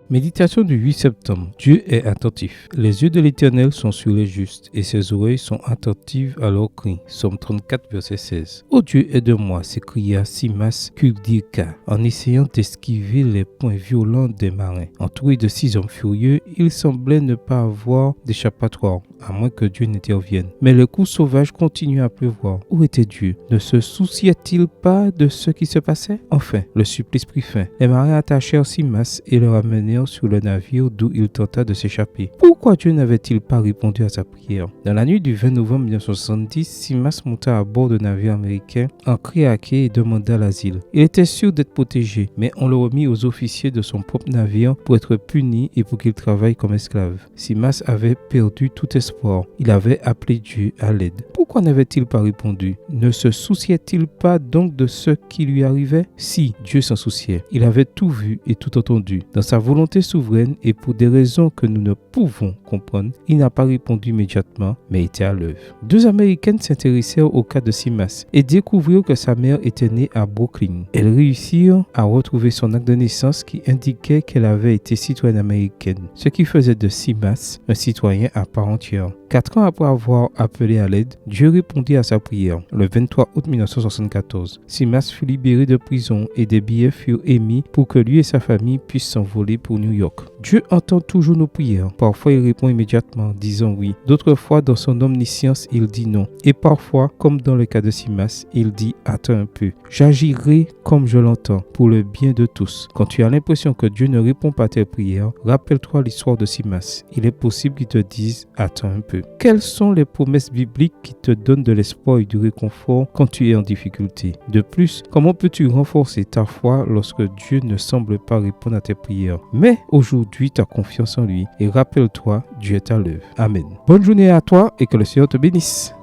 Méditation du 8 septembre. Dieu est attentif. Les yeux de l'Éternel sont sur les justes et ses oreilles sont attentives à leurs cris. Psaume 34, verset 16. Ô Dieu, aide-moi, s'écria Simas Kuldika en essayant d'esquiver les poings violents des marins. Entouré de 6 hommes furieux, il semblait ne pas avoir d'échappatoire, à moins que Dieu n'intervienne. Mais le coup sauvage continuait à pleuvoir. Où était Dieu? Ne se souciait-il pas de ce qui se passait? Enfin, le supplice prit fin. Les marins attachèrent Simas et le ramenèrent sur le navire d'où il tenta de s'échapper. Pourquoi Dieu n'avait-il pas répondu à sa prière? Dans la nuit du 20 novembre 1970, Simas monta à bord d'un navire américain ancré à quai et demanda l'asile. Il était sûr d'être protégé, mais on le remit aux officiers de son propre navire pour être puni et pour qu'il travaille comme esclave. Simas avait perdu tout espoir. Il avait appelé Dieu à l'aide. Pourquoi n'avait-il pas répondu? Ne se souciait-il pas donc de ce qui lui arrivait? Si, Dieu s'en souciait. Il avait tout vu et tout entendu. Dans sa volonté souveraine et pour des raisons que nous ne pouvons comprendre, il n'a pas répondu immédiatement, mais était à l'œuvre. 2 Américaines s'intéressèrent au cas de Simas et découvrirent que sa mère était née à Brooklyn. Elles réussirent à retrouver son acte de naissance qui indiquait qu'elle avait été citoyenne américaine, ce qui faisait de Simas un citoyen à part entière. 4 ans après avoir appelé à l'aide, Dieu répondit à sa prière. Le 23 août 1974, Simas fut libéré de prison et des billets furent émis pour que lui et sa famille puissent s'envoler pour New York. Dieu entend toujours nos prières. Parfois, il répond immédiatement, disant oui. D'autres fois, dans son omniscience, il dit non. Et parfois, comme dans le cas de Simas, il dit attends un peu. J'agirai comme je l'entends pour le bien de tous. Quand tu as l'impression que Dieu ne répond pas à tes prières, rappelle-toi l'histoire de Simas. Il est possible qu'il te dise attends un peu. Quelles sont les promesses bibliques qui te donnent de l'espoir et du réconfort quand tu es en difficulté? De plus, comment peux-tu renforcer ta foi lorsque Dieu ne semble pas répondre à tes prières? Mais aujourd'hui, tu as confiance en lui et rappelle-toi, Dieu est à l'œuvre. Amen. Bonne journée à toi et que le Seigneur te bénisse.